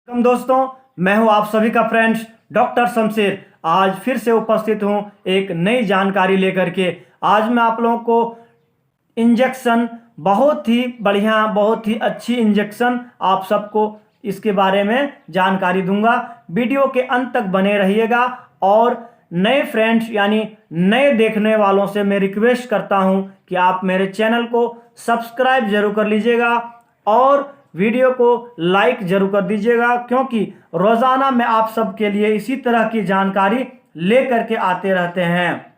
Welcome दोस्तों, मैं हूं आप सभी का फ्रेंड्स डॉक्टर शमशेर। आज फिर से उपस्थित हूं एक नई जानकारी लेकर के। आज मैं आप लोगों को इंजेक्शन, बहुत ही बढ़िया, बहुत ही अच्छी इंजेक्शन आप सबको इसके बारे में जानकारी दूंगा। वीडियो के अंत तक बने रहिएगा। और नए फ्रेंड्स यानी नए देखने वालों से मैं रिक्वेस्ट करता हूं कि आप मेरे चैनल को सब्सक्राइब जरूर कर लीजिएगा और वीडियो को लाइक जरूर कर दीजिएगा, क्योंकि रोजाना मैं आप सबके लिए इसी तरह की जानकारी लेकर के आते रहते हैं।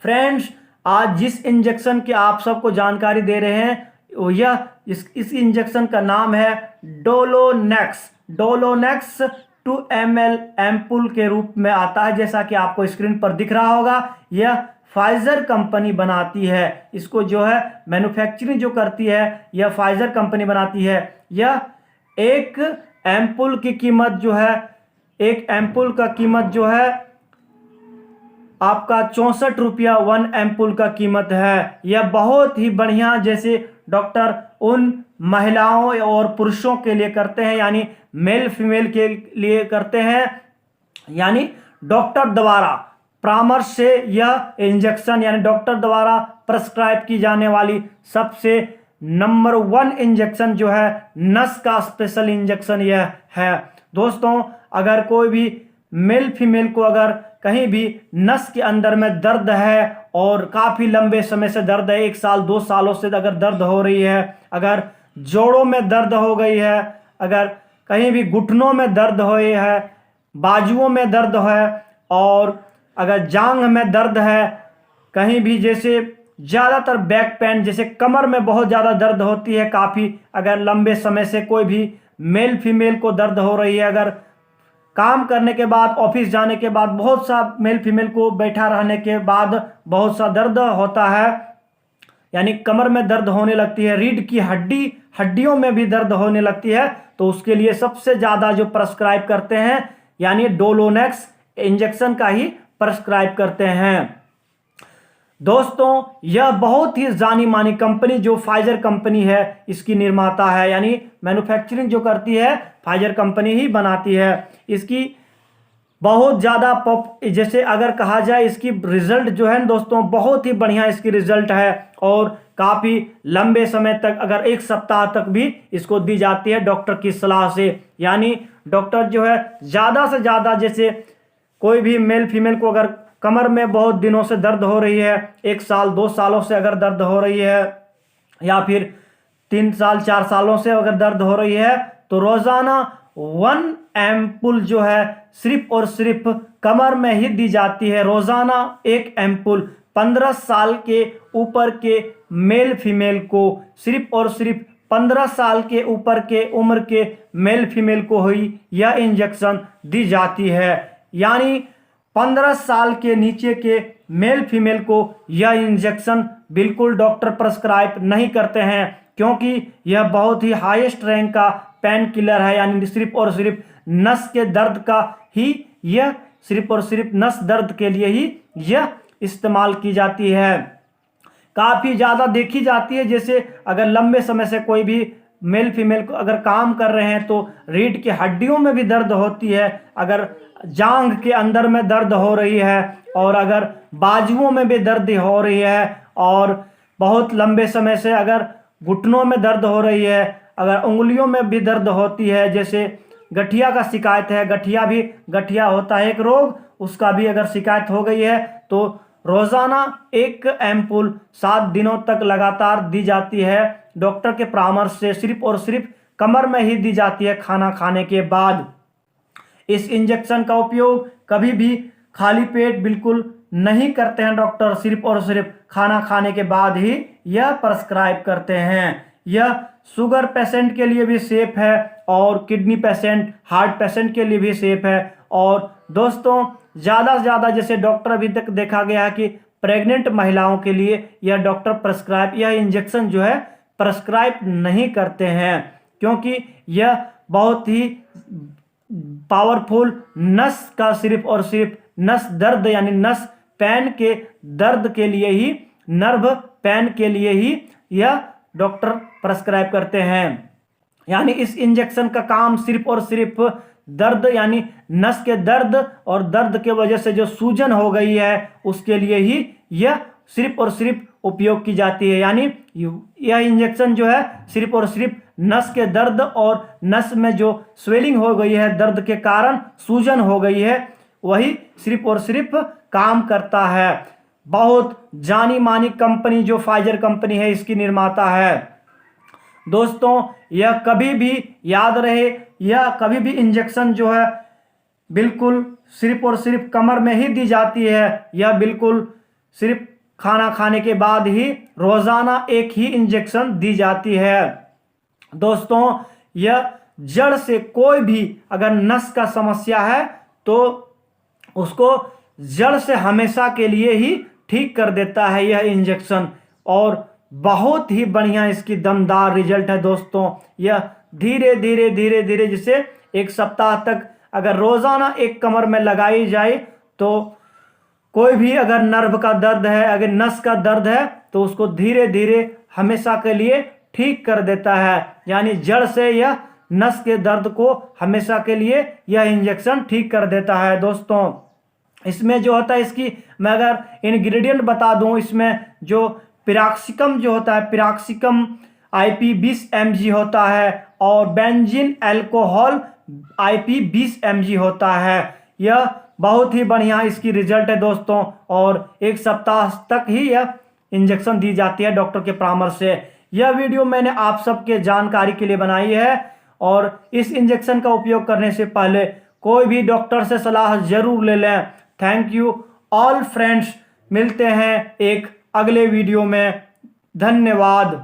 फ्रेंड्स, आज जिस इंजेक्शन की आप सबको जानकारी दे रहे हैं वो इस इंजेक्शन का नाम है डोलोनेक्स। डोलोनेक्स 2 ml एम्पुल के रूप में आता है, जैसा कि आपको स्क्रीन पर दिख रहा होगा। यह फाइजर कंपनी बनाती है। इसको जो है मैन्युफैक्चरिंग जो करती है यह फाइजर कंपनी बनाती है। यह एक एम्पुल की कीमत जो है, एक एम्पुल का कीमत जो है आपका 64 रुपया 1 एम्पुल का कीमत है। यह बहुत ही बढ़िया, जैसे डॉक्टर उन महिलाओं और पुरुषों के लिए करते हैं, यानी मेल फीमेल के लिए करते हैं, यानी डॉक्टर द्वारा परामर्श से यह इंजेक्शन यानी डॉक्टर द्वारा प्रेस्क्राइब की जाने वाली सबसे नंबर 1 इंजेक्शन जो है नस का स्पेशल इंजेक्शन यह है। दोस्तों, अगर कोई भी मेल फीमेल को अगर कहीं भी नस के अंदर में दर्द है और काफ़ी लंबे समय से दर्द है, 1 साल 2 सालों से अगर दर्द हो रही है, अगर जोड़ों में दर्द हो गई है, अगर कहीं भी घुटनों में दर्द हो है, बाजुओं में दर्द है, और अगर जांघ में दर्द है, कहीं भी जैसे ज़्यादातर बैक पेन, जैसे कमर में बहुत ज़्यादा दर्द होती है काफ़ी, अगर लंबे समय से कोई भी मेल फीमेल को दर्द हो रही है, अगर काम करने के बाद, ऑफिस जाने के बाद, बहुत सा मेल फीमेल को बैठा रहने के बाद बहुत सा दर्द होता है, यानी कमर में दर्द होने लगती है, रीढ़ की हड्डियों में भी दर्द होने लगती है, तो उसके लिए सबसे ज़्यादा जो प्रेस्क्राइब करते हैं यानी डोलोनेक्स इंजेक्शन का ही प्रेस्क्राइब करते हैं। दोस्तों, यह बहुत ही जानी मानी कंपनी जो फाइजर कंपनी है इसकी निर्माता है, यानी मैन्युफैक्चरिंग जो करती है फाइजर कंपनी ही बनाती है। इसकी बहुत ज़्यादा जैसे अगर कहा जाए, इसकी रिजल्ट जो है दोस्तों बहुत ही बढ़िया इसकी रिजल्ट है, और काफ़ी लंबे समय तक, अगर 1 सप्ताह तक भी इसको दी जाती है डॉक्टर की सलाह से। यानी डॉक्टर जो है ज़्यादा से ज़्यादा, जैसे कोई भी मेल फीमेल को अगर कमर में बहुत दिनों से दर्द हो रही है, 1 साल 2 सालों से अगर दर्द हो रही है, या फिर 3 साल 4 सालों से अगर दर्द हो रही है, तो रोज़ाना 1 एम्पुल जो है सिर्फ और सिर्फ कमर में ही दी जाती है। रोज़ाना 1 एम्पुल 15 साल के ऊपर के मेल फीमेल को, सिर्फ और सिर्फ 15 साल के ऊपर के उम्र के मेल फीमेल को ही यह इंजेक्शन दी जाती है। यानी 15 साल के नीचे के मेल फीमेल को यह इंजेक्शन बिल्कुल डॉक्टर प्रेस्क्राइब नहीं करते हैं, क्योंकि यह बहुत ही हाईएस्ट रैंक का पेन किलर है, यानी सिर्फ और सिर्फ नस के दर्द का ही यह, सिर्फ और सिर्फ नस दर्द के लिए ही यह इस्तेमाल की जाती है। काफ़ी ज़्यादा देखी जाती है, जैसे अगर लंबे समय से कोई भी मेल फीमेल को अगर काम कर रहे हैं तो रीढ़ की हड्डियों में भी दर्द होती है, अगर जांघ के अंदर में दर्द हो रही है, और अगर बाजुओं में भी दर्द हो रही है, और बहुत लंबे समय से अगर घुटनों में दर्द हो रही है, अगर उंगलियों में भी दर्द होती है, जैसे गठिया का शिकायत है, गठिया होता है एक रोग, उसका भी अगर शिकायत हो गई है, तो रोज़ाना 1 एम्पुल 7 दिनों तक लगातार दी जाती है डॉक्टर के परामर्श से, सिर्फ और सिर्फ कमर में ही दी जाती है खाना खाने के बाद। इस इंजेक्शन का उपयोग कभी भी खाली पेट बिल्कुल नहीं करते हैं डॉक्टर, सिर्फ और सिर्फ खाना खाने के बाद ही यह प्रेस्क्राइब करते हैं। यह शुगर पेशेंट के लिए भी सेफ है, और किडनी पेशेंट, हार्ट पेशेंट के लिए भी सेफ है। और दोस्तों, ज़्यादा से ज़्यादा जैसे डॉक्टर अभी तक देखा गया है कि प्रेग्नेंट महिलाओं के लिए यह डॉक्टर प्रेस्क्राइब, यह इंजेक्शन जो है प्रेस्क्राइब नहीं करते हैं, क्योंकि यह बहुत ही पावरफुल नस का, सिर्फ और सिर्फ नस दर्द यानी नस पेन के दर्द के लिए ही, नर्व पेन के लिए ही यह डॉक्टर प्रेस्क्राइब करते हैं। यानी इस इंजेक्शन का काम सिर्फ और सिर्फ दर्द यानी नस के दर्द और दर्द के वजह से जो सूजन हो गई है उसके लिए ही यह सिर्फ और सिर्फ उपयोग की जाती है। यानी यह इंजेक्शन जो है सिर्फ और सिर्फ नस के दर्द और नस में जो स्वेलिंग हो गई है, दर्द के कारण सूजन हो गई है, वही सिर्फ और सिर्फ काम करता है। बहुत जानी मानी कंपनी जो फाइजर कंपनी है इसकी निर्माता है। दोस्तों यह कभी भी याद रहे, यह कभी भी इंजेक्शन जो है बिल्कुल सिर्फ और सिर्फ कमर में ही दी जाती है। यह बिल्कुल सिर्फ खाना खाने के बाद ही रोजाना एक ही इंजेक्शन दी जाती है। दोस्तों यह जड़ से कोई भी अगर नस का समस्या है तो उसको जड़ से हमेशा के लिए ही ठीक कर देता है यह इंजेक्शन, और बहुत ही बढ़िया इसकी दमदार रिजल्ट है। दोस्तों यह धीरे धीरे धीरे धीरे जैसे एक सप्ताह तक अगर रोजाना एक कमर में लगाई जाए तो कोई भी अगर नर्व का दर्द है, अगर नस का दर्द है तो उसको धीरे धीरे हमेशा के लिए ठीक कर देता है। यानी जड़ से यह नस के दर्द को हमेशा के लिए यह इंजेक्शन ठीक कर देता है। दोस्तों इसमें जो होता है, इसकी मैं अगर इंग्रेडिएंट बता दूं, इसमें जो पिराक्सिकम जो होता है, पिराक्सिकम IP 20 mg होता है और बेंजीन अल्कोहल IP 20 mg होता है। यह बहुत ही बढ़िया इसकी रिजल्ट है दोस्तों, और एक सप्ताह तक ही यह इंजेक्शन दी जाती है डॉक्टर के परामर्श से। यह वीडियो मैंने आप सबके जानकारी के लिए बनाई है, और इस इंजेक्शन का उपयोग करने से पहले कोई भी डॉक्टर से सलाह जरूर ले लें। थैंक यू ऑल फ्रेंड्स, मिलते हैं एक अगले वीडियो में। धन्यवाद।